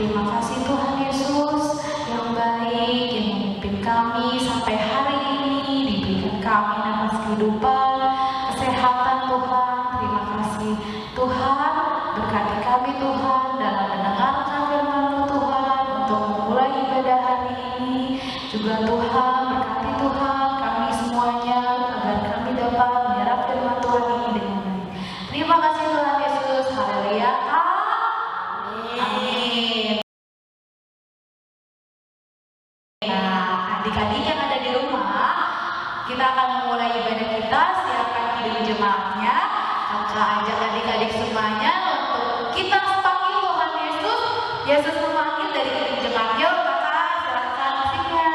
Terima kasih Tuhan Yesus yang baik, yang memimpin kami sampai hari ini, diberikan kami nafas kehidupan, kesehatan Tuhan. Terima kasih Tuhan, berkati kami Tuhan dalam mendengarkan firman-Mu Tuhan untuk memulai ibadah hari ini. Juga Tuhan, berkati Tuhan kami semuanya agar kami dapat menyerap firman Tuhan ini dengan baik. Terima kasih Tuhan Yesus, haleluya. Amin. Nah, adik-adik yang ada di rumah, kita akan memulai ibadah kita. Siapkan kidung jemaatnya. Kakak ajak adik-adik semuanya untuk kita panggil Tuhan Yesus. Yesus memanggil dari kidung jemaat. Yuk kakak, silakan musiknya.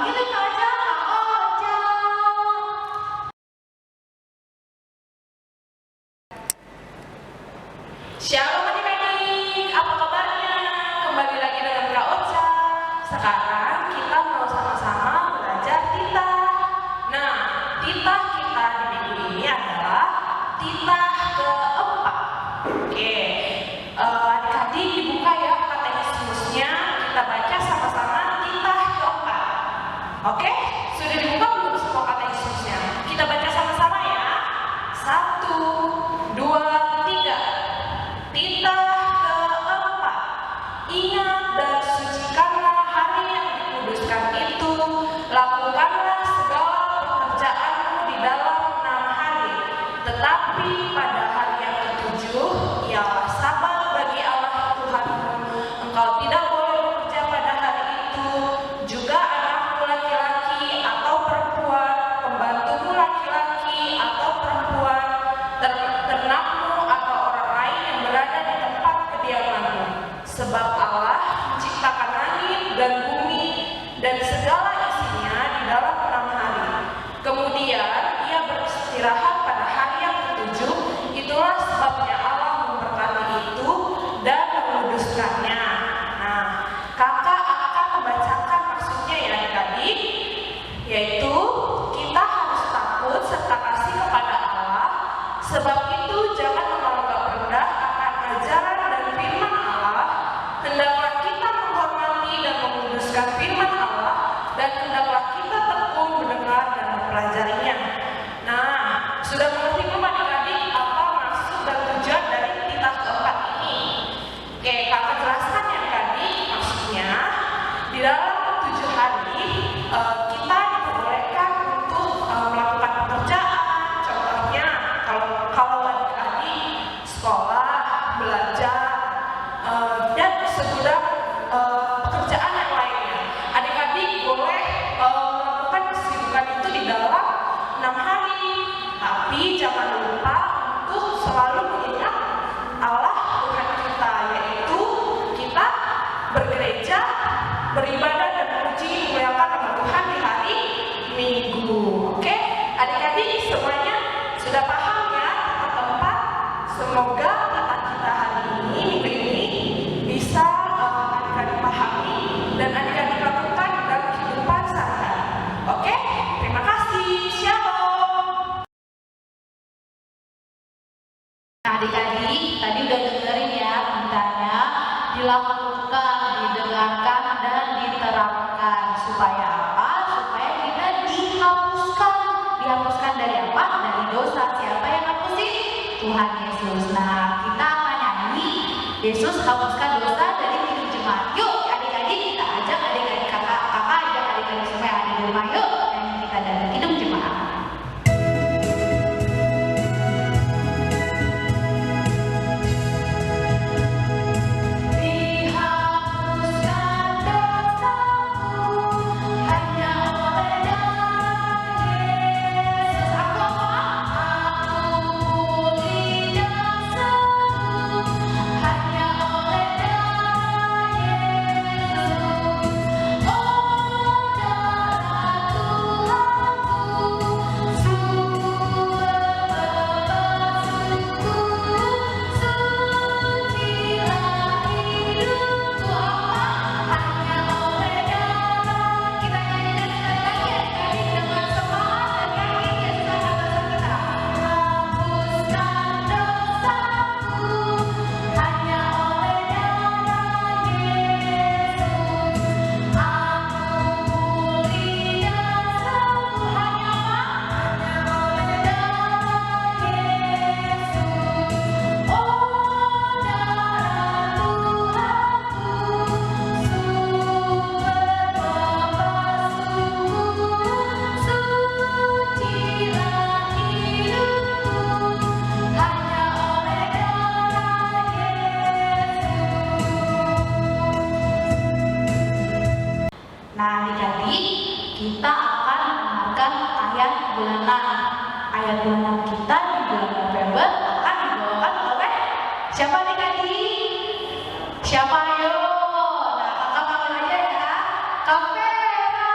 Panggilin Kak Ojang, Kak Ojang. Shalom adik-adik, apa kabarnya? Kembali lagi dengan Kak Ocha. Sekarang kita mau sama-sama belajar titah. Nah, titah kita di minggu ini adalah titah keempat. Oke, adik-adik dibuka ya katekismusnya. Kita baca sama-sama titah keempat. Oke, sudah dibuka belum semua katekismusnya? Kita baca sama-sama ya. 1, 2, 3. Titah keempat. Ingat dan sucikanlah hari yang dikuduskan itu. Lakukanlah segala pekerjaanmu di dalam 6 hari. Tetapi pada hari yang ketujuh ialah Sabat bagi Allah Tuhanmu. Engkau tidak boleh bekerja pada hari itu. Juga anakmu laki-laki atau perempuan, pembantumu laki-laki atau perempuan, ternakmu atau orang lain yang berada di tempat kediamanmu. Sebab Allah menciptakan langit dan bumi dan segala isinya di dalam 6 hari. Kemudian ia beristirahat pada hari yang ketujuh. Itulah sebabnya Allah memberkati itu dan menguduskannya. Nah, kakak akan membacakan maksudnya ya adik-adik, yaitu kita harus takut serta kasih kepada Allah. Sebab itu jangan menganggap rendah akan ajaran dan firman Allah. Hendaklah kita menghormati dan menguduskan firman Allah, dan hendaklah kita tekun mendengar dan mempelajarinya. Nah, sudah mengerti belum adik-adik apa maksud dan tujuan dari titah keempat ini? Oke, kakak jelaskan ya adik-adik. Maksudnya di dalam 7 hari kita diperbolehkan untuk melakukan pekerjaan. Contohnya kalau adik-adik sekolah, belajar, dan segudang pekerjaan yang lainnya, adik-adik boleh melakukan kesibukan itu di dalam 6 hari. Tapi jangan lupa untuk selalu mengingat Allah Tuhan kita, yaitu kita bergereja, beribadah dan memuji memuliakan nama Tuhan di hari Minggu. Oke, adik-adik semuanya sudah paham ya titah keempat? Semoga titah kita hari ini, minggu ini, bisa adik-adik pahami dan adik-adik lakukan dalam kehidupan sehari-hari. Oke, terima kasih. Shalom. Nah, adik-adik tadi udah dengerin ya titahnya, dilakukan, didengarkan, dan diterapkan. Supaya apa? Supaya kita dihapuskan. Dihapuskan dari apa? Dari dosa. Siapa yang hapusin? Tuhan Yesus. Nah, kita akan nyanyi Yesus hapuskan dosa dari hidup jemaat. Yuk adik-adik, kita ajak adik-adik kakak ajak adik-adik semua yang ada di rumah. Yuk nyanyi kita dari hidup jemaat. Dihapuskan dosaku hanya oleh darah Yesus. Aku pulih dan sembuh hanya oleh darah Yesus. Oh, darah Tuhanku, sumber bebasuku, sucilah hidupku. Hanya oleh darah. Kita nyanyi sekali lagi dengan semangat dan yakin Yesus akan bantu kita. Hapuskan dosaku hanya oleh darah Yesus. Aku pulih dan sembuh hanya oleh darah Yesus. Oh, darah Tuhanku, sumber bebasuku, sucilah hidupku hanya oleh darah Yesus. Nah, adik-adik, kita akan mendengarkan ayat bulanan. Ayat bulanan kita di bulan November akan dibawakan oleh siapa adik-adik? Siapa ayo? Nah, kakak panggil aja ya. Kak Vera.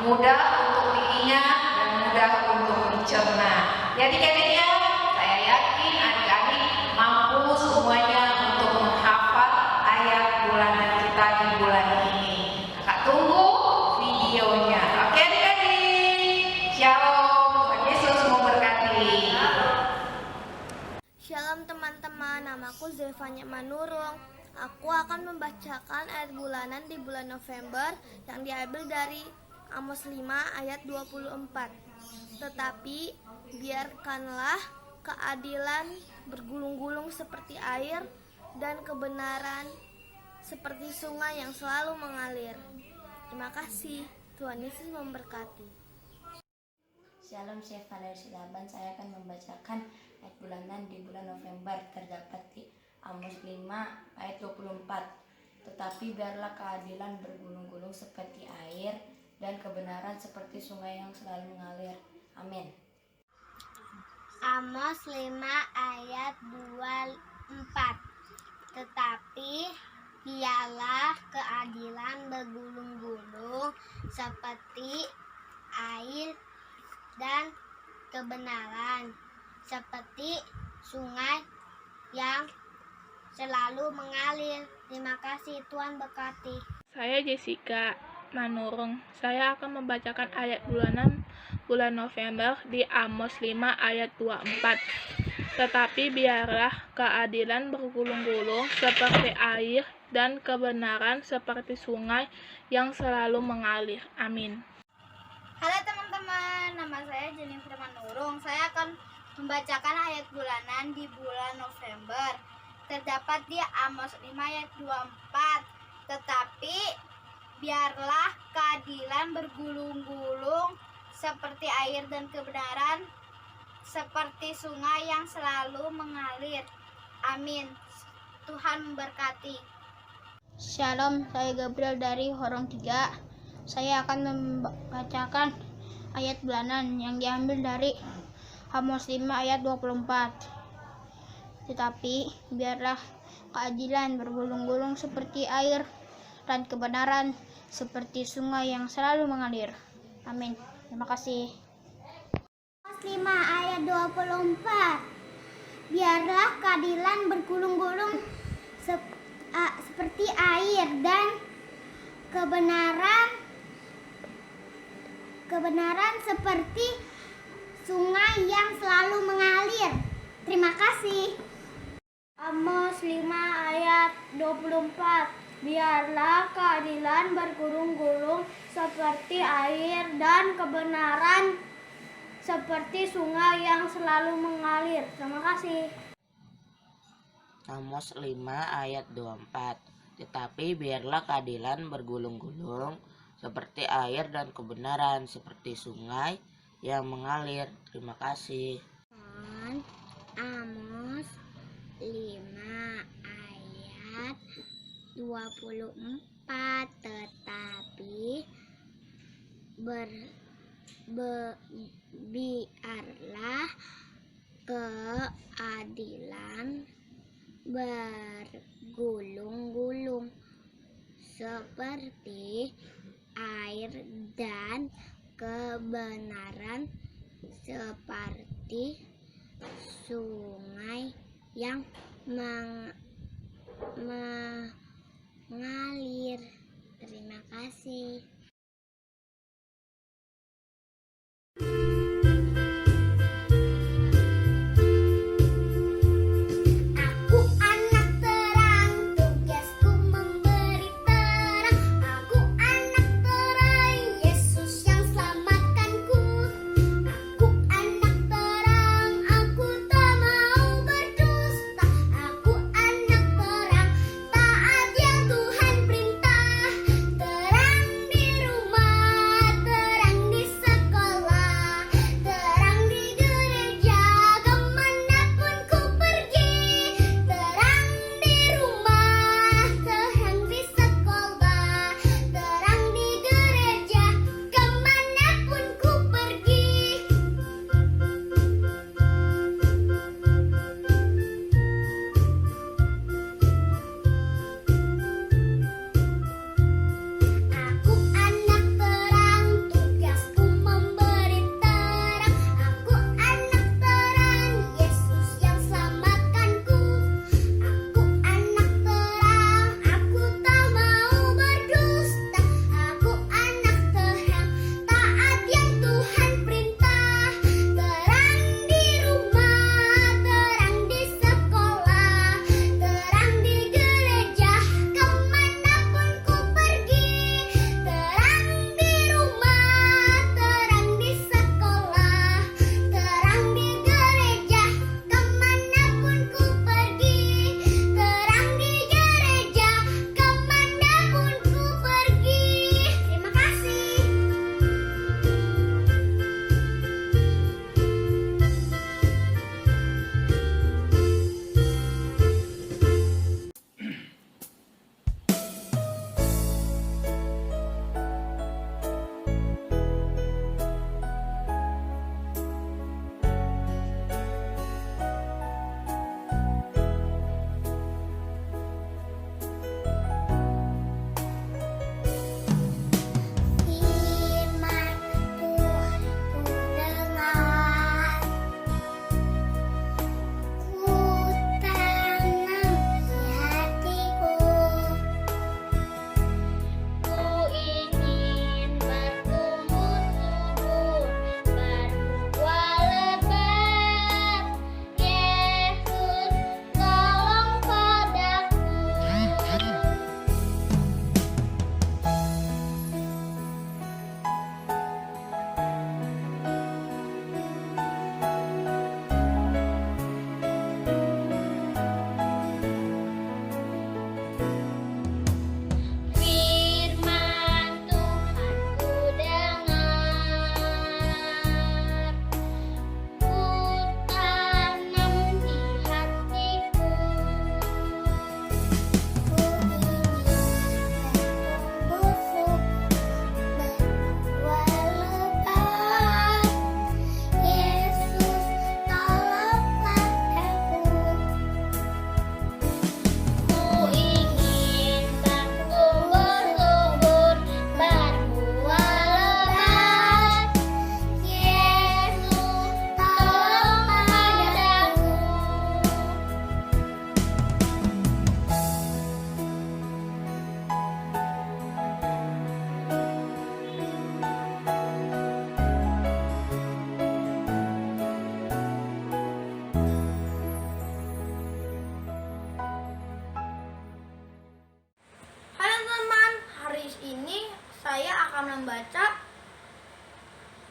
mudah untuk diingat dan mudah untuk dicerna. Jadi adik-adiknya, saya yakin adik-adik mampu semuanya untuk menghafal ayat bulanan kita di bulan ini. Kakak tunggu videonya. Oke adik-adik, shalom, Tuhan Yesus memberkati. Shalom teman-teman, namaku Zevanya Manurung. Aku akan membacakan ayat bulanan di bulan November yang diambil dari Amos 5 ayat 24. Tetapi biarkanlah keadilan bergulung-gulung seperti air dan kebenaran seperti sungai yang selalu mengalir. Terima kasih, Tuhan Yesus memberkati. Shalom, saya Fadil Silaban. Saya akan membacakan ayat bulanan di bulan November, terdapat di Amos 5 ayat 24. Tetapi biarlah keadilan bergulung-gulung seperti air dan kebenaran seperti sungai yang selalu mengalir. Amin. Amos 5 ayat 24. Tetapi biarlah keadilan bergulung-gulung seperti air dan kebenaran seperti sungai yang selalu mengalir. Terima kasih, Tuhan berkati. Saya Jessica Manurung. Saya akan membacakan ayat bulanan bulan November di Amos 5 ayat 24. Tetapi biarlah keadilan bergulung-gulung seperti air dan kebenaran seperti sungai yang selalu mengalir. Amin. Halo teman-teman, nama saya Jennifer Manurung. Saya akan membacakan ayat bulanan di bulan November. Terdapat di Amos 5 ayat 24. Tetapi biarlah keadilan bergulung-gulung seperti air dan kebenaran seperti sungai yang selalu mengalir. Amin. Tuhan memberkati. Shalom, saya Gabriel dari Horong 3. Saya akan membacakan ayat bulanan yang diambil dari Amos 5 ayat 24. Tetapi biarlah keadilan bergulung-gulung seperti air dan kebenaran seperti sungai yang selalu mengalir. Amin. Terima kasih. Amos 5 ayat 24. Biarlah keadilan bergulung-gulung seperti air dan kebenaran seperti sungai yang selalu mengalir. Terima kasih. Amos 5 ayat 24. Biarlah keadilan bergulung-gulung seperti air dan kebenaran seperti sungai yang selalu mengalir. Terima kasih. Amos 5 ayat 24. Tetapi biarlah keadilan bergulung-gulung seperti air dan kebenaran seperti sungai yang mengalir. Terima kasih. Amos 5 ayat 24. Tetapi biarlah keadilan bergulung-gulung seperti air dan kebenaran seperti sungai yang mengalir. Terima kasih. Aku anak terang, tugasku memberi terang. Aku anak terang, Yesus yang selamatkanku. Aku anak terang, aku tak mau berdusta. Aku anak terang, taat yang Tuhan perintah. Terang di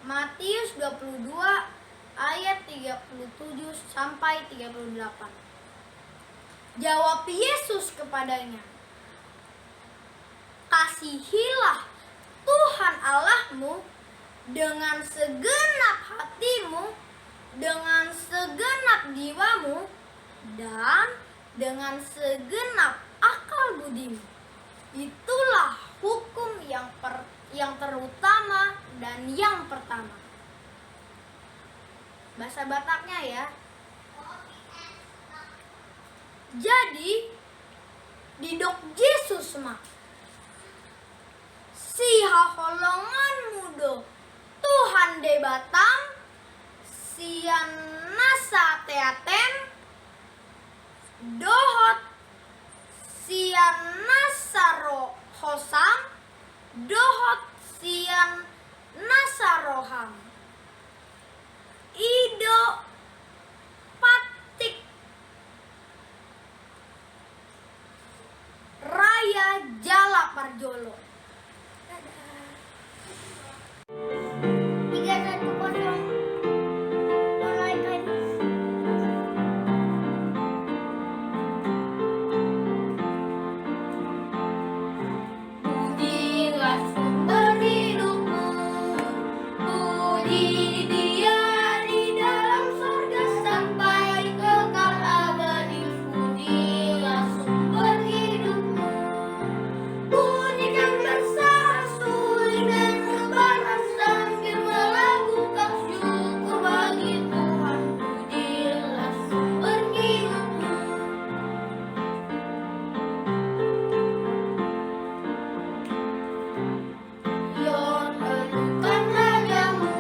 Matius 22 ayat 37 sampai 38. Jawab Yesus kepadanya, "Kasihilah Tuhan Allahmu dengan segenap hatimu, dengan segenap jiwamu, dan dengan segenap akal budimu." Itulah hukum yang terutama dan yang pertama. Bahasa Bataknya ya. Jadi didok Yesus mah si haholongan mudo Tuhan de Batam sian nasa teaten dohot sian nasaro hosam dohot sian nasaroham ido patik raya jala parjolo. 310 mulaikan. Pujilah sumber hidupmu, puji Dia di dalam surga sampai kekal abadi. Pujilah sumber hidupmu, bunyikan bersara-suri dan rebana sambil melakukan syukur bagi Tuhan. Pujilah sumber hidupmu. Yon elukan rajamu,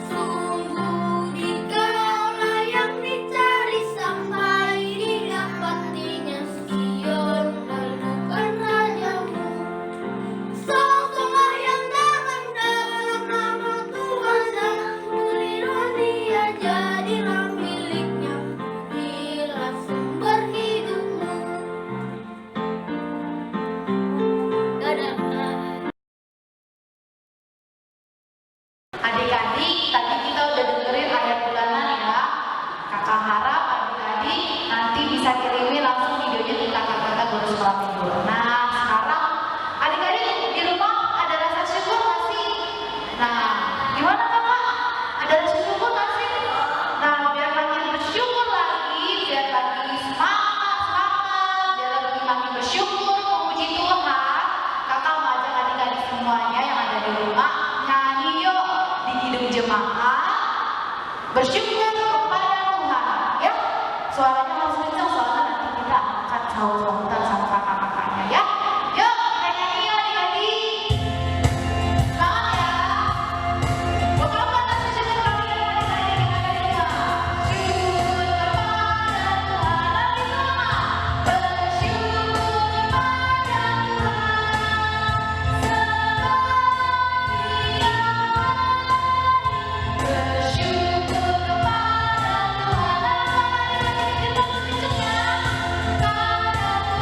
sungguh dikaulah yang dicari sampai didapatinya. Sion elukan rajamu, sokonglah yang dalam nama Tuhan dan berilah Dia jadilah miliknya. Pujilah sumber hidupmu. Dadah. Adik-adik, tadi kita udah dengerin ayat bulanan ya. Kakak harap adik-adik nanti bisa kirimin langsung videonya ke kakak-kakak guru sekolah minggu. Nah, sekarang adik-adik di rumah ada rasa syukur nggak sih? Nah, gimana kakak? Ada rasa syukur nggak sih? Nah, biar makin bersyukur lagi, biar lagi semangat, biar lagi makin bersyukur, memuji Tuhan. Kakak mau ajak adik-adik semuanya yang ada di rumah nyanyi yuk di Kidung Jemaat bersyukur kepada Tuhan ya. Suaranya harus kencang soalnya nanti kita akan sahur-sahuran sama kakak-kakaknya ya. Yuk kita nyanyi yuk adik-adik. Semangat ya. Ungkapkan rasa syukur kalian adik-adik yang ada di rumah. Syukur kepada Tuhan. Lagi semua. Bersyukur kepada Tuhan. Bersyukur kepada Tuhan.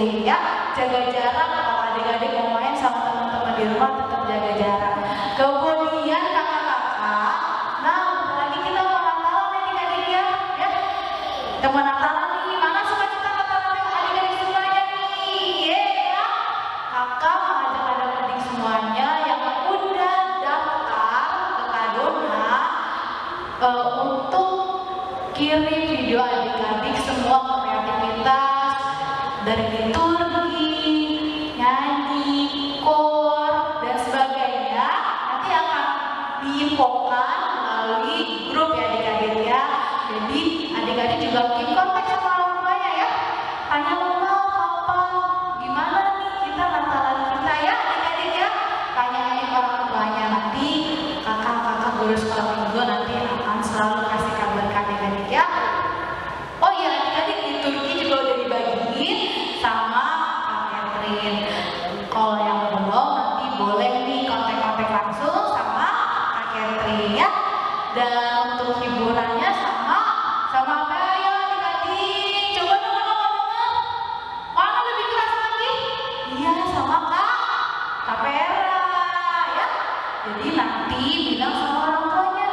dibersihin ya. Jaga jarak kalau adik-adik mau main sama teman-teman di rumah, tetap jaga jarak. Kemudian kakak-kakak, nah lagi kita mau Natalan nih adik-adik ya. Kita mau Natalan nih, mana sukacita Natalan adik-adik semuanya nih? Ya. Kakak mengajak adik-adik semuanya yang udah daftar ke Kadona untuk kirim video adik-adik semua kreativitas dari liturgi, nyanyi, kor, dan sebagainya. Nanti akan diinfokan melalui grup ya adik-adik ya. Jadi adik-adik juga keep kontak sama orang tuanya ya. Tanya mama, papa, gimana nih kita Natalan kita ya adik-adik ya. Tanyain orang tuanya, nanti kakak-kakak guru sekolah minggu nanti akan selalu kasih kabar ke adik-adik ya. Oh iya adik-adik, liturgi juga udah dibagiin sama Kak Catherine. Kalau yang belum nanti boleh nih kontak-kontak langsung sama Kak Catherine ya. Dan untuk hiburannya sama apa ya adik-adik? Coba dong kakak mana lebih keras lagi? Iya sama Kak Vera ya. Jadi nanti bilang sama orang tuanya,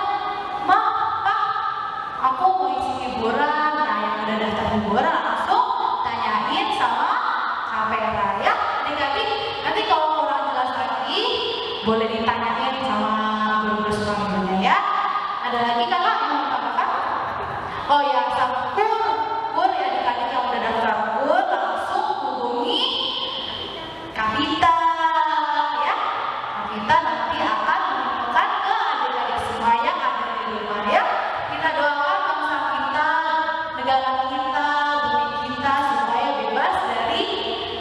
Ma, Pak, aku mau isi hiburan. Nah yang udah daftar hiburan langsung tanyain sama Kak Vera ya adik-adik. Nanti kalau kurang jelas lagi boleh ditanyain sama guru-guru sekolahnya ya. Ada lagi kakak yang mau tambahkan? Oh ya, sama kur ya adik-adik yang udah daftar kur langsung hubungi Kak Vita ya. Kak Vita nanti akan menginfokan ke adik-adik semua yang ada di rumah ya. Kita doakan bangsa kita, negara kita, bumi kita supaya bebas dari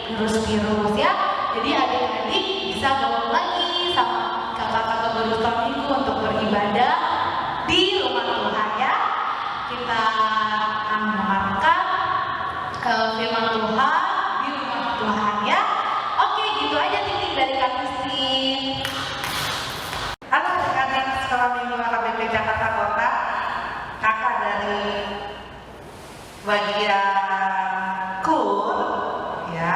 virus-virus ya. Jadi adik-adik bisa gabung lagi sama kakak-kakak guru sekolah minggu untuk beribadah di rumah Tuhan ya. Kita akan mendengarkan firman Tuhan di rumah Tuhan ya. Oke, gitu aja titik dari Kak Christine. Halo adik-adik sekolah minggu KBP Jakarta Kota. Kakak dari bagian KUR ya,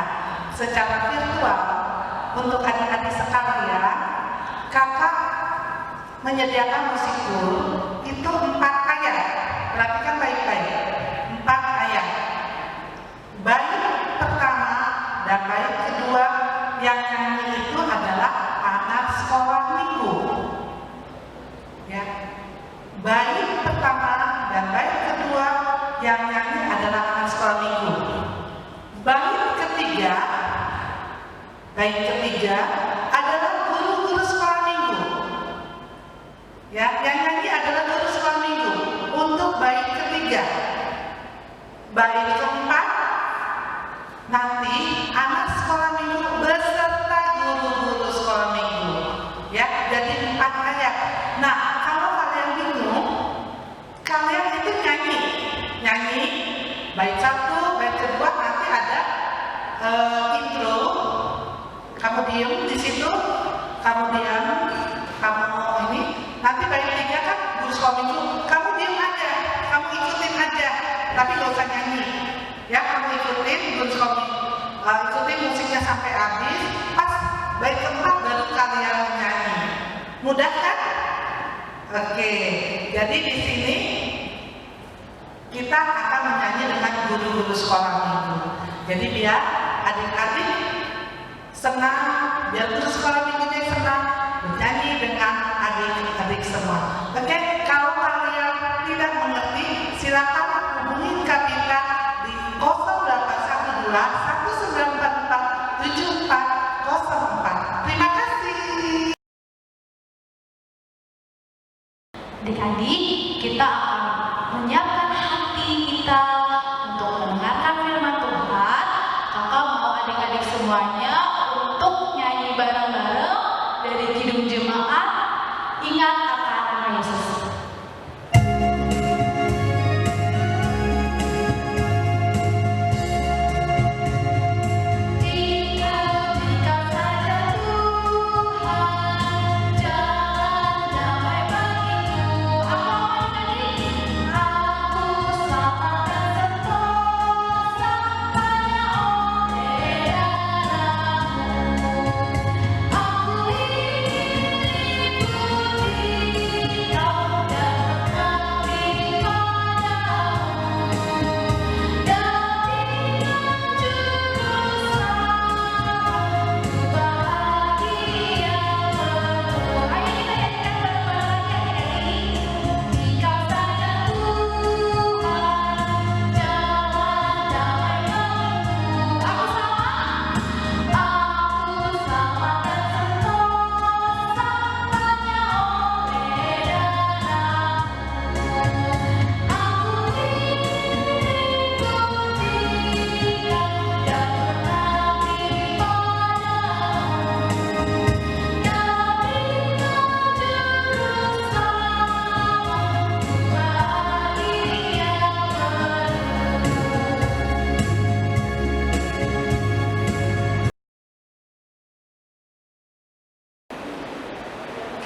secara virtual untuk adik-adik sekalian, kakak menyediakan musik KUR itu 4 ayat. Perhatikan baik-baik, 4 ayat. Bait pertama dan bait kedua yang nyanyi itu adalah anak sekolah minggu. Ya. Bait pertama dan bait kedua yang nyanyi adalah anak sekolah minggu. Bait ketiga adalah guru-guru sekolah minggu. Ya, yang nyanyi adalah guru sekolah minggu untuk bait ketiga. Bait keempat nanti anak sekolah minggu beserta guru-guru sekolah minggu. Ya, jadi 4 ayat. Nah, kalau kalian bingung, kalian itu nyanyi bait 1, bait kedua nanti ada intro. Kamu diem di situ, kamu diam, kamu ini. Nanti bait 3 kan guru sekolah minggu, kamu diem aja, kamu ikutin aja, tapi gak usah nyanyi. Ya, kamu ikutin guru sekolah minggu, ikutin musiknya sampai habis. Pas bait keempat baru kalian nyanyi. Mudah kan? Oke, jadi di sini kita akan menyanyi dengan guru-guru sekolah minggu. Jadi biar adik-adik senang, biar guru sekolah minggunya senang menyanyi dengan adik-adik semua. Oke, kalau kalian tidak mengerti, silakan hubungi Kak Vita di 0812 1944 7404. Terima kasih. Adik-adik, kita akan menyiapkan hati kita untuk mendengarkan firman Tuhan. Kakak mau adik-adik semuanya untuk nyanyi bareng-bareng dari Kidung Jemaat, Ingat Akan Nama Yesus. Tinggalkan saja Tuhan, jalan damai bagiku. Aku selamatkan sentosa, sampainya oleh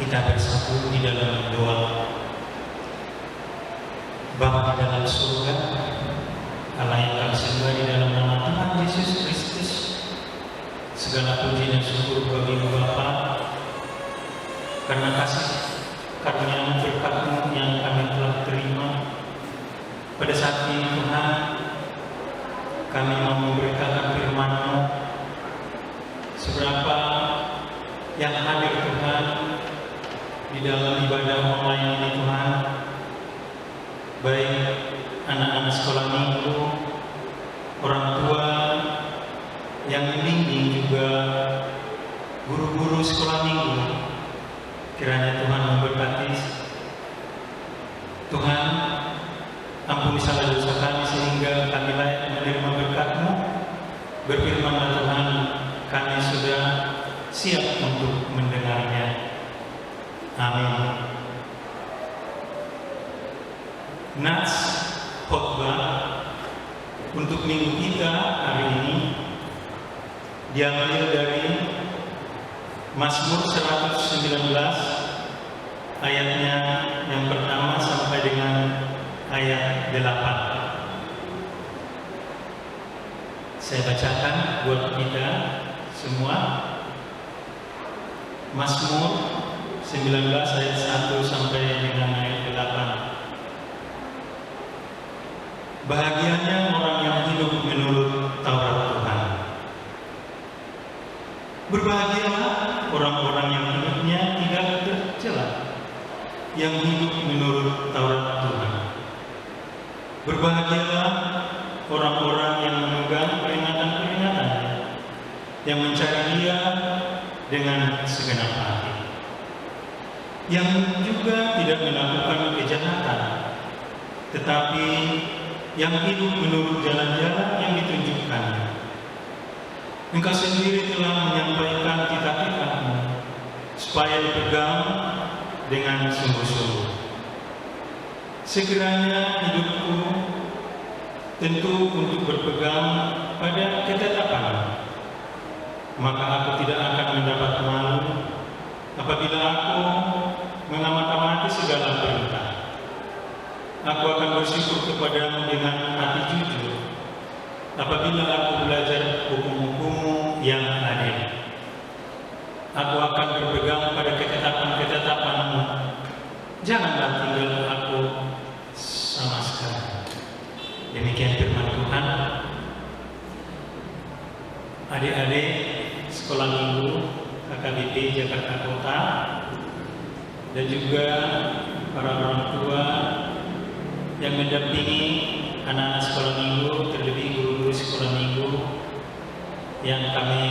kita bersatu di dalam doa. Bapa di dalam surga, Allah yang kami sembah di dalam nama Tuhan Yesus Kristus, segala puji dan syukur bagi Bapa karena kasih karunia berkat-Mu yang kami telah terima. Pada saat ini Tuhan, kami mau memberitakan firman-Mu. Seberapa yang hadir Tuhan di dalam ibadah online ini Tuhan, baik anak-anak sekolah minggu, orang tua yang membimbing, juga guru-guru sekolah minggu, kiranya Tuhan memberkati. Tuhan, ampuni salah dosa kami sehingga kami layak menerima berkat-Mu. Berfirman-Lah Tuhan, kami sudah siap untuk mendengarnya. Amin. Nats khotbah untuk minggu kita hari ini diambil dari Mazmur 119 ayatnya yang pertama sampai dengan ayat 8. Saya bacakan buat kita semua. Mazmur 19 ayat 1 sampai dengan ayat 8. Bahagianya orang yang hidup menurut Taurat Tuhan. Berbahagialah orang-orang yang hidupnya tidak tercela, yang hidup menurut Taurat Tuhan. Berbahagialah orang-orang yang memegang peringatan-peringatannya, yang mencari Dia dengan segenap hati, yang juga tidak melakukan kejahatan, tetapi yang hidup menurut jalan-jalan yang ditunjukkannya. Engkau sendiri telah menyampaikan titah-titah-Mu supaya dipegang dengan sungguh-sungguh. Sekiranya hidupku tentu untuk berpegang pada ketetapan, maka aku tidak akan mendapat malu apabila aku mengamati segala perintah. Aku akan bersyukur kepadamu dengan hati jujur apabila aku belajar hukum-hukum-Mu yang adil. Aku akan berpegang pada ketetapan-ketetapan-Mu. Janganlah tinggal aku sama sekali. Demikian firman Tuhan. Adik-adik sekolah minggu KKBP Jakarta Kota dan juga para orang tua yang mendampingi anak-anak sekolah minggu, terlebih guru-guru sekolah minggu yang kami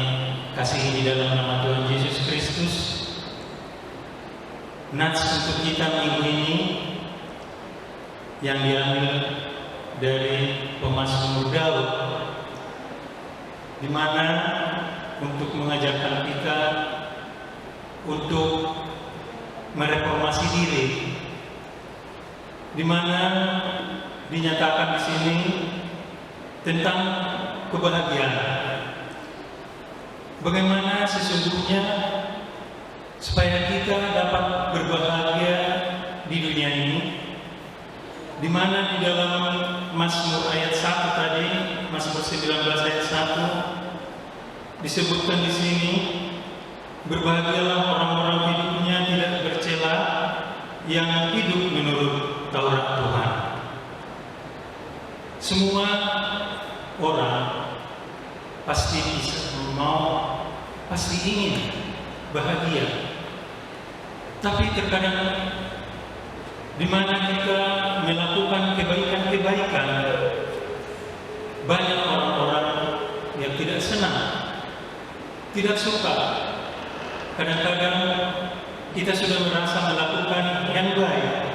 kasihi di dalam nama Tuhan Yesus Kristus. Nats untuk kita minggu ini yang diambil dari Pemazmur Daud, di mana untuk mengajarkan kita untuk mereformasi diri, di mana dinyatakan di sini tentang kebahagiaan. Bagaimana sesungguhnya supaya kita dapat berbahagia di dunia ini, di mana di dalam Mazmur ayat 1 tadi, Mazmur 19 ayat 1 disebutkan di sini, berbahagialah orang-orang hidupnya tidak bercela, yang hidup menurut Taurat Tuhan. Semua orang pasti pasti ingin bahagia. Tapi terkadang di mana kita melakukan kebaikan-kebaikan, banyak orang-orang yang tidak senang, tidak suka. Kadang-kadang kita sudah merasa melakukan yang baik,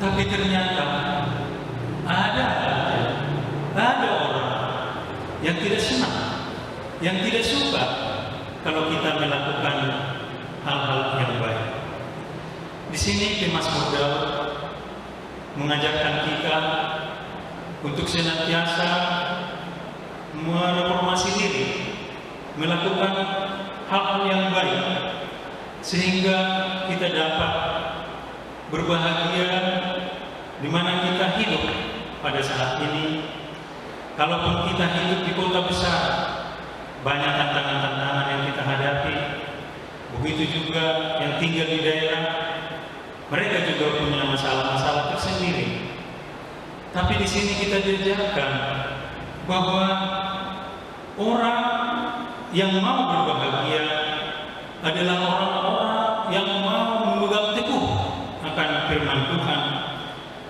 tapi ternyata ada orang yang tidak senang, yang tidak suka kalau kita melakukan hal-hal yang baik. Di sini Pemazmur Daud mengajarkan kita untuk senantiasa mereformasi diri, melakukan hal-hal yang baik, sehingga kita dapat berbahagia di mana kita hidup pada saat ini. Kalaupun kita hidup di kota besar, banyak tantangan-tantangan yang kita hadapi. Begitu juga yang tinggal di daerah, mereka juga punya masalah-masalah tersendiri. Tapi di sini kita diajarkan bahwa orang yang mau berbahagia adalah orang-orang yang mau memegang teguh akan firman Tuhan,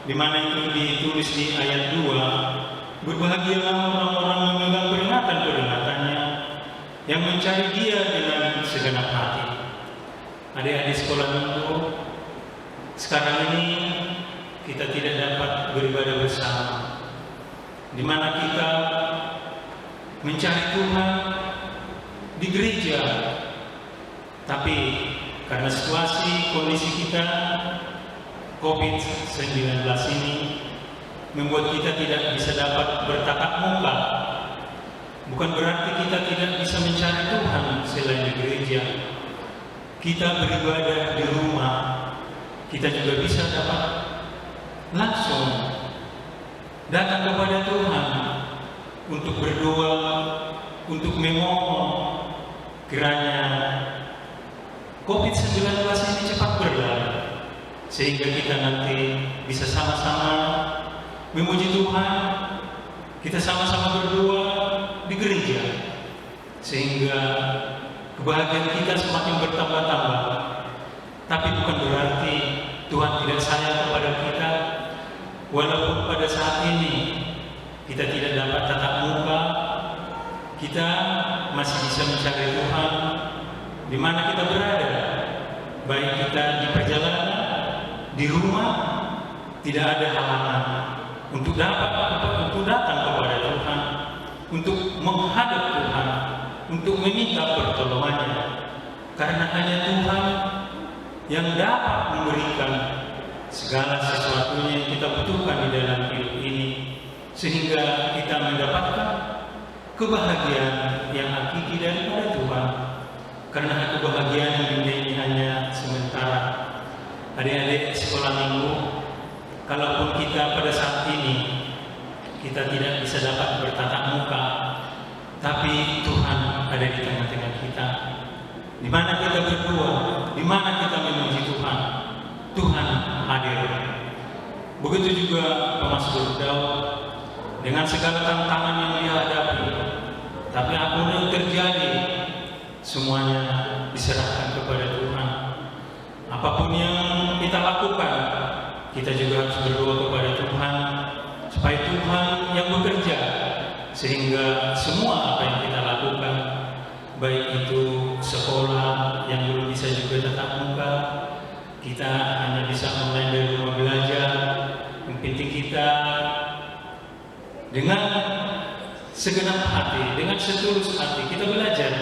di mana itu ditulis di ayat 2. Berbahagialah orang-orang memegang peringatan-peringatannya, yang mencari Dia dengan segenap hati. Adik-adik sekolah minggu, sekarang ini kita tidak dapat beribadah bersama, di mana kita mencari Tuhan di gereja. Tapi karena situasi kondisi kita COVID-19 ini membuat kita tidak bisa dapat bertatap muka. Bukan berarti kita tidak bisa mencari Tuhan selain di gereja. Kita beribadah di rumah, kita juga bisa dapat langsung datang kepada Tuhan untuk berdoa, untuk memohon kiranya COVID-19 ini cepat berlalu, sehingga kita nanti bisa sama-sama memuji Tuhan, kita sama-sama berdoa di gereja, sehingga kebahagiaan kita semakin bertambah-tambah. Tapi bukan berarti Tuhan tidak sayang kepada kita, walaupun pada saat ini kita tidak dapat tatap muka, kita masih bisa mencari Tuhan di mana kita berada, baik kita di perjalanan, di rumah, tidak ada halangan untuk datang kepada Tuhan, untuk menghadap Tuhan, untuk meminta pertolongannya, karena hanya Tuhan yang dapat memberikan segala sesuatunya yang kita butuhkan di dalam hidup ini, sehingga kita mendapatkan kebahagiaan yang hakiki daripada Tuhan. Karena kebahagiaan di dunia ini hanya sementara. Adik-adik sekolah minggu, kalaupun kita pada saat ini kita tidak bisa dapat bertatap muka, tapi Tuhan ada di tengah-tengah kita. Di mana kita berdoa, di mana kita memuji Tuhan, Tuhan hadir. Begitu juga pemazmur Daud, dengan segala tantangan yang dihadapi, tapi apapun yang terjadi, semuanya diserahkan kepada Tuhan. Apapun yang kita lakukan, kita juga harus berdoa kepada Tuhan, supaya Tuhan yang bekerja, sehingga semua apa yang kita lakukan, baik itu sekolah yang belum bisa juga tatap muka, kita hanya bisa online dari rumah belajar, yang penting kita dengan segenap hati, dengan setulus hati kita belajar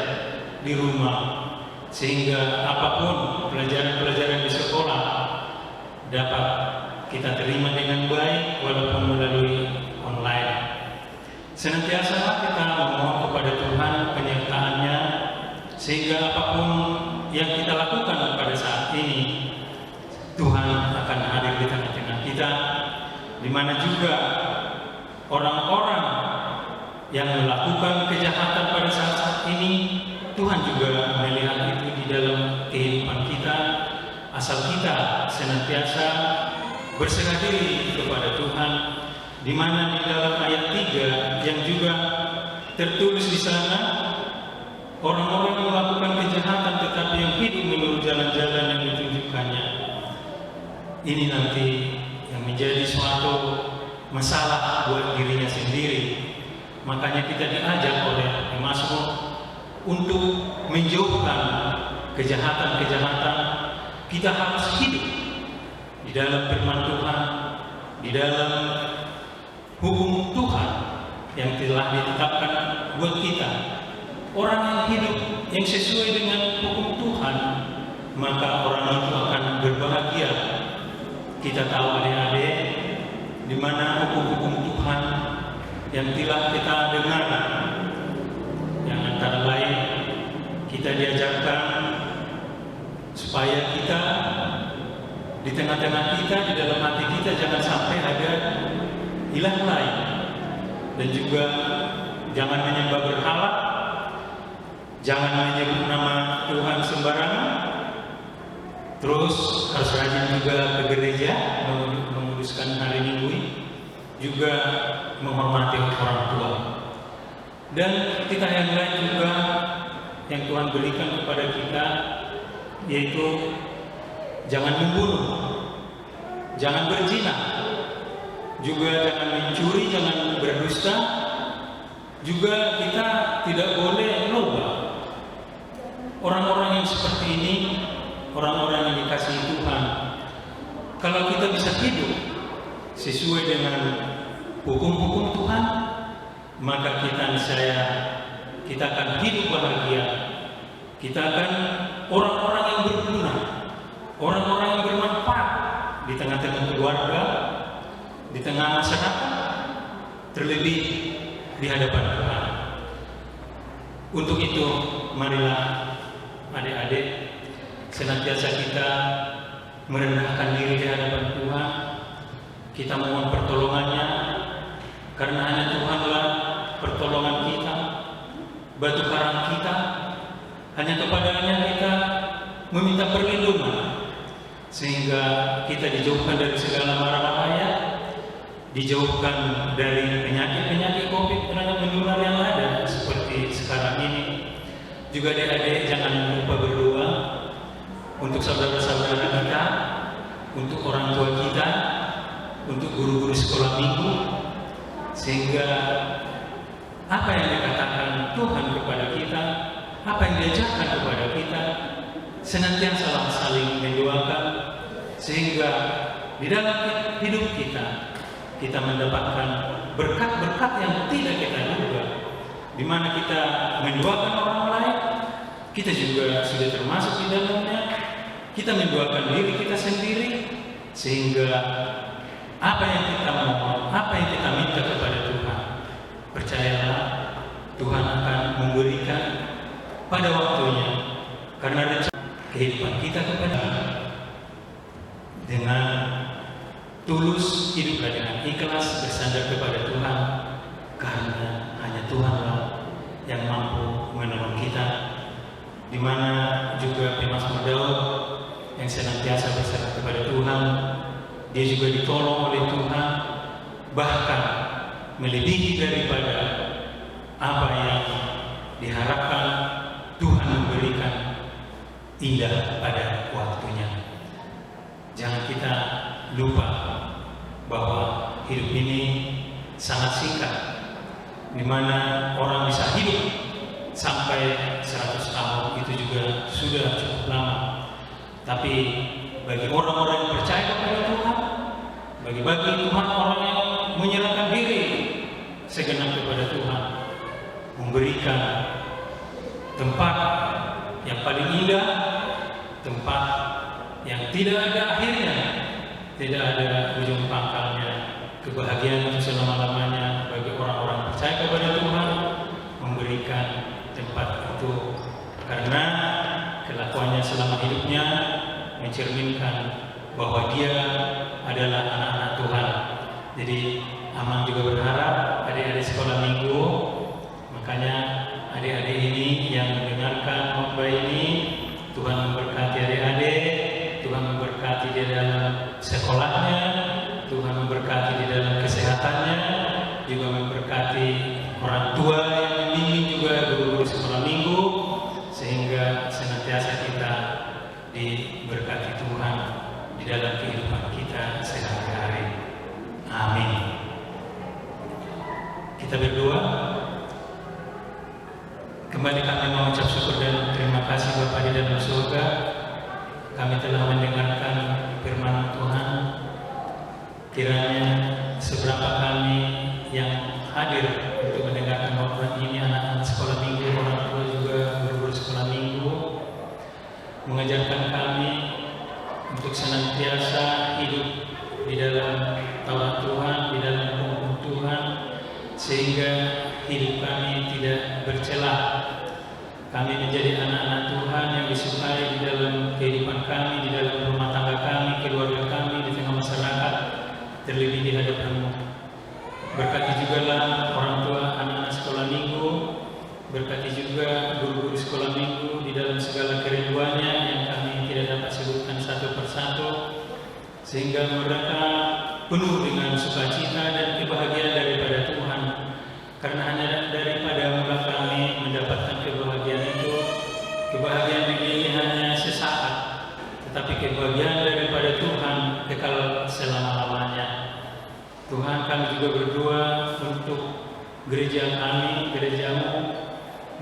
di rumah, sehingga apapun pelajaran-pelajaran di sekolah dapat kita terima dengan baik walaupun melalui online. Senantiasa kita memohon kepada Tuhan penyertaannya, sehingga apapun yang kita lakukan pada saat ini, Tuhan akan hadir di tengah-tengah kita, di mana juga orang-orang yang melakukan kejahatan pada saat ini, Tuhan juga melihat itu di dalam kehidupan kita, asal kita senantiasa berserah diri kepada Tuhan, di mana di dalam ayat 3 yang juga tertulis di sana, orang-orang yang melakukan kejahatan tetapi yang hidup menurut jalan-jalan yang ditunjukkannya. Ini nanti yang menjadi suatu masalah buat dirinya sendiri. Makanya kita diajak oleh pemazmur untuk menjauhkan kejahatan-kejahatan. Kita harus hidup di dalam firman Tuhan, di dalam hukum Tuhan yang telah ditetapkan buat kita. Orang yang hidup yang sesuai dengan hukum Tuhan, maka orang itu akan berbahagia. Kita tahu adik-adik, di mana hukum-hukum Tuhan yang telah kita dengar, yang antara lain kita diajarkan supaya supaya kita di tengah-tengah kita, di dalam hati kita jangan sampai ada ilah lain, dan juga jangan menyembah berhala, jangan menyebut nama Tuhan sembarangan. Terus harus rajin juga ke gereja, menguruskan hari Minggu, juga menghormati orang tua. Dan kita yang lain juga yang Tuhan berikan kepada kita, yaitu jangan membunuh, jangan berzina, juga jangan mencuri, jangan berdusta, juga kita tidak boleh loba. Orang-orang yang seperti ini, orang-orang yang dikasihi Tuhan, kalau kita bisa hidup sesuai dengan hukum-hukum Tuhan, maka kita akan hidup bahagia. Kita akan orang-orang yang berguna, orang-orang yang bermanfaat di tengah-tengah keluarga, di tengah masyarakat, terlebih di hadapan Tuhan. Untuk itu, marilah adik-adik senantiasa kita merendahkan diri di hadapan Tuhan. Kita mohon pertolongannya, karena hanya Tuhanlah pertolongan kita, batu karang kita. Hanya kepadanya kita meminta perlindungan, sehingga kita dijauhkan dari segala mara bahaya, dijauhkan dari penyakit-penyakit COVID menular yang ada seperti sekarang ini. Juga adik-adik jangan lupa berdoa untuk saudara-saudara kita, untuk orang tua kita, untuk guru-guru sekolah minggu, sehingga apa yang dikatakan Tuhan kepada kita, apa yang diajarkan kepada kita, senantiasa saling mendoakan, sehingga di dalam hidup kita mendapatkan berkat-berkat yang tidak kita duga. Di mana kita mendoakan orang lain, kita juga sudah termasuk di dalamnya. Kita mendoakan diri kita sendiri, sehingga apa yang kita mohon, apa yang kita minta kepada Tuhan, percayalah Tuhan akan memberikan pada waktunya, karena rencana kehidupan kita kepada dengan tulus, hiduplah dengan ikhlas bersandar kepada Tuhan, karena hanya Tuhanlah yang mampu menolong kita. Di mana juga Pemazmur Daud yang senantiasa berserah kepada Tuhan, dia juga ditolong oleh Tuhan, bahkan melebihi daripada apa yang diharapkan. Tuhan memberikan indah pada waktunya. Jangan kita lupa bahwa hidup ini sangat singkat, di mana orang bisa hidup sampai 100 tahun, itu juga sudah cukup lama. Tapi bagi orang-orang yang percaya kepada Tuhan, bagi Tuhan, orang yang menyerahkan diri segenap kepada Tuhan, memberikan tempat yang paling indah, tempat yang tidak ada akhirnya, tidak ada ujung pangkalnya, kebahagiaan itu selama-lamanya bagi orang-orang percaya kepada Tuhan, memberikan tempat itu, karena kelakuannya selama hidupnya mencerminkan bahwa dia adalah anak-anak Tuhan. Jadi Amang juga berharap adik-adik sekolah minggu, makanya adik-adik ini yang mendengarkan khotbah ini, Tuhan memberkati adik-adik, Tuhan memberkati di dalam sekolahnya, Tuhan memberkati di dalam kesehatannya, juga memberkati orang tua yang membimbing, juga guru-guru sekolah minggu, sehingga senantiasa kita diberkati Tuhan di dalam kehidupan kita sehari-hari. Amin. Kita berdoa. Kembali kami mengucap syukur dan terima kasih Bapa di dalam surga. Kami telah mendengarkan firman Tuhan. Kiranya seberapa kami yang hadir untuk mendengarkan khotbah ini, anak-anak sekolah minggu, orang tua juga guru-guru sekolah minggu, mengajarkan kami untuk senantiasa hidup di dalam Taurat Tuhan, di dalam hukum Tuhan, sehingga hidup kami tidak bercelah. kami menjadi anak-anak Tuhan yang disukai di dalam kehidupan kami, di dalam rumah tangga kami, keluarga kami, di tengah masyarakat, terlebih di hadapan-Mu. Berkati juga orang tua anak-anak sekolah minggu, berkati juga guru-guru sekolah minggu di dalam segala kerinduannya yang kami tidak dapat sebutkan satu persatu, sehingga mereka penuh dengan sukacita dan kebahagiaan daripada Tuhan. Karena hanya daripada mula kami mendapatkan kebahagiaan itu. Kebahagiaan begini hanya sesaat, tetapi kebahagiaan daripada Tuhan kekal selama-lamanya. Tuhan, kami juga berdoa untuk gereja kami, gereja-Mu,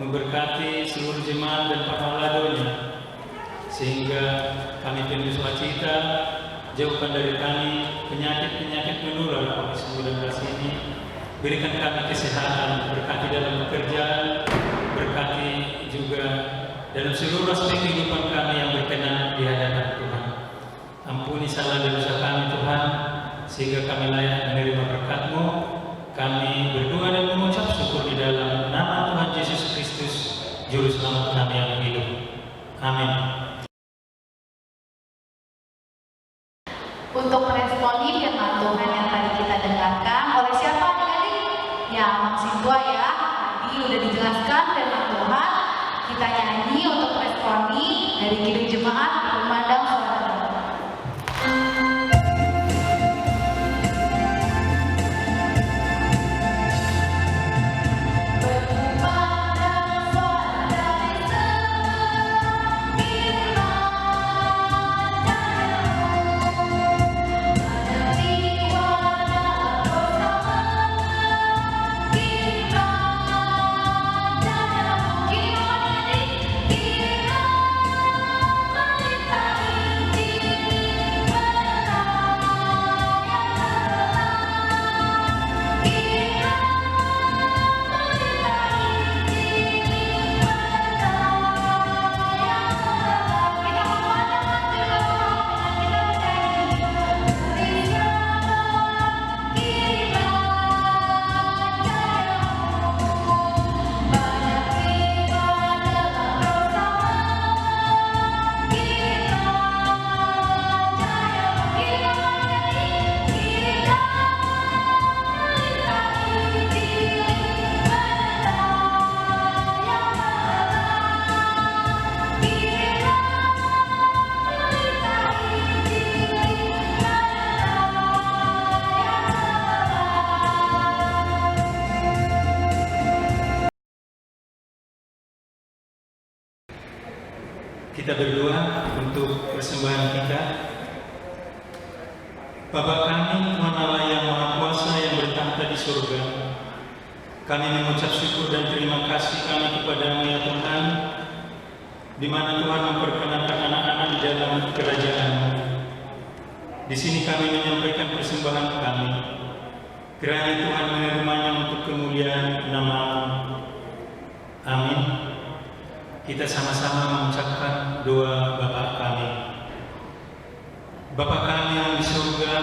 memberkati seluruh jemaat dan para ladonya, sehingga kami penuh sukacita, jauhkan dari kami penyakit-penyakit menular COVID-19 ini. Berikan kami kesehatan, berkati dalam pekerjaan, berkati juga dalam seluruh aspek kehidupan kami yang berkenan di hadapan Tuhan. Ampuni salah dan dosa kami Tuhan, sehingga kami layak menerima berkat-Mu. Kami berdoa dan mengucap syukur di dalam nama Tuhan Yesus Kristus, Juru Selamat kami yang hidup. Amin. Untuk meresponi firman Tuhan yang tadi kita dengarkan, oleh siapa adik-adik? Ya, mahasiswa ya. Tadi udah dijelaskan firman Tuhan. Kita nyanyi untuk meresponi dari Kidung Jemaat Pemandang Suara. Kita berdoa untuk persembahan kita. Bapa kami, Tuhan Allah yang Maha Kuasa yang bertahta di surga, kami mengucap syukur dan terima kasih kami kepada-Mu ya Tuhan, di mana Tuhan memperkenankan anak-anak di dalam kerajaan-Mu. Di sini kami menyampaikan persembahan kami. Kiranya Tuhan menerimanya untuk kemuliaan nama-Mu. Amin. Kita sama-sama mengucapkan doa Bapa kami. Bapa kami yang di surga,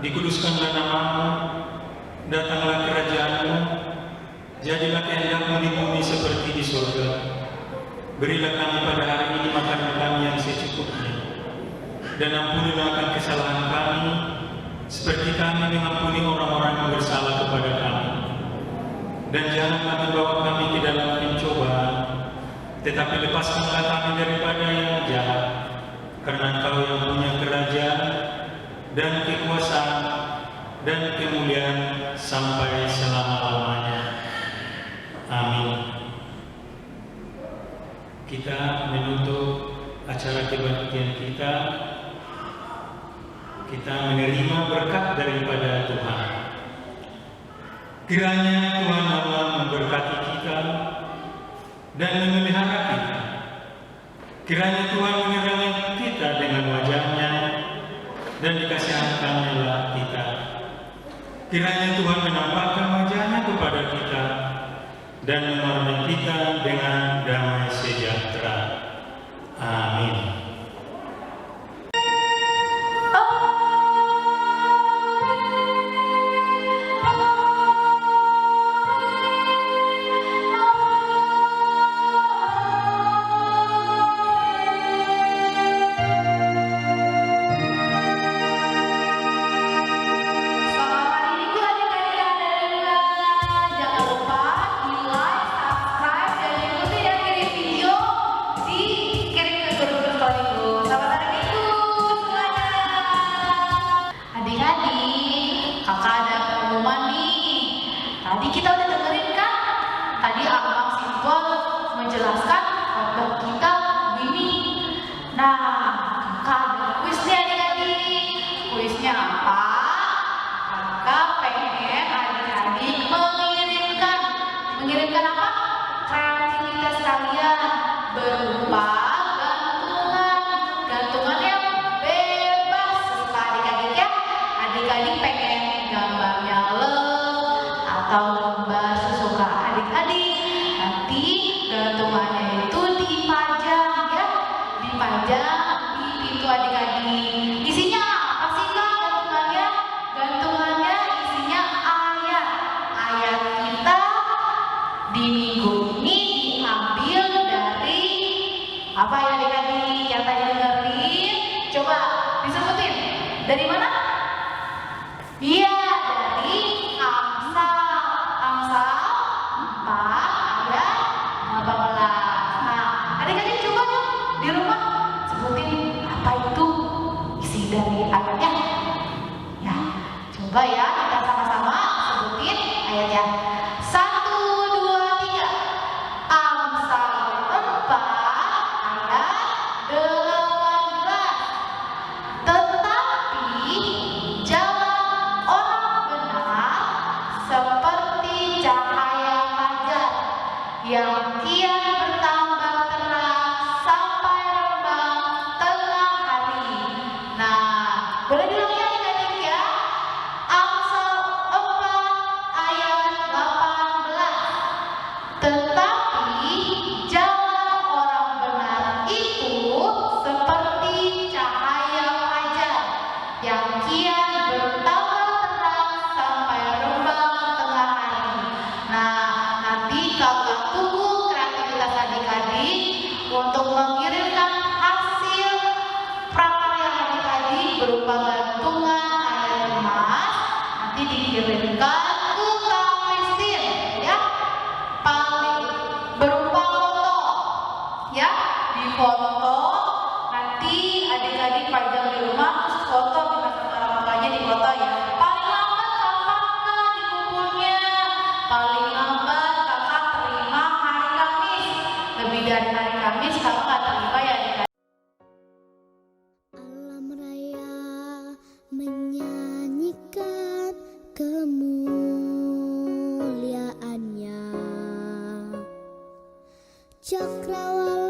dikuduskanlah nama-Mu, datanglah kerajaan-Mu, jadilah kehendak-Mu di bumi seperti di surga. Berilah kami pada hari ini makanan kami yang secukupnya, dan ampunilah akan kesalahan kami, seperti kami mengampuni orang-orang yang bersalah kepada kami. Dan janganlah membawa kami ke dalam pencobaan, tetapi lepaskanlah kami daripada yang jahat, karena Engkau yang punya kerajaan dan kekuasaan dan kemuliaan sampai selama-lamanya. Amin. Kita menutup acara kebaktian kita. Kita menerima berkat daripada Tuhan. Kiranya Tuhan Allah memberkati kita dan memelihara kita. Kiranya Tuhan menerangi kita dengan wajah-Nya dan dikasihankannya kita. Kiranya Tuhan menampakkan wajah-Nya kepada kita dan mewarnai kita dengan damai sejahtera. Amin. menjelaskan khotbah kita begini. Nah, kakak ada kuis nih adik-adik. Kuisnya apa? Kakak pengen adik-adik mengirimkan apa? Kreativitas kalian berupa gantungan yang bebas suka adik-adik ya. Adik-adik pengen gambarnya love atau gambar sesuka adik-adik. Nanti gantungannya itu dipajang ya, dipajang di pintu adik-adik. Isinya apa sih kak gantungannya? Gantungannya isinya ayat kita di minggu ini diambil dari apa ya adik-adik yang tadi dengerin? Coba disebutin. Dari mana? Iya, dari Amsal. Amsal 4 ayat 18. Nah, adik-adik coba dong di rumah sebutin apa itu isi dari ayatnya. Ya, coba ya kita sama-sama sebutin ayatnya. 1, 2, 3. Amsal 4 ayat 18. Tetapi jalan orang benar seperti cahaya fajar yang kian bertambah terang sampai rembang tengah hari. Nah, boleh diulang ya adik-adik ya. Amsal 4 ayat 18. Tetapi jalan orang benar itu seperti cahaya fajar yang kian bertambah terang sampai rembang tengah hari. Nah, nanti kakak tunggu kreativitas adik-adik untuk mengirimkan hasil prakarya adik-adik berupa gantungan ayat emas. Nanti dikirimkan ke Kak Christine ya. Paling berupa foto ya, di foto nanti adik-adik pajang di rumah terus foto kita sama kakaknya di foto ya. Paling lambat kapan kak dikumpulnya? Paling lambat kakak terima hari Kamis. Lebih dari hari Kamis kakak nggak terima ya adik-adik. Alam raya menyanyikan kemuliaannya, cakrawala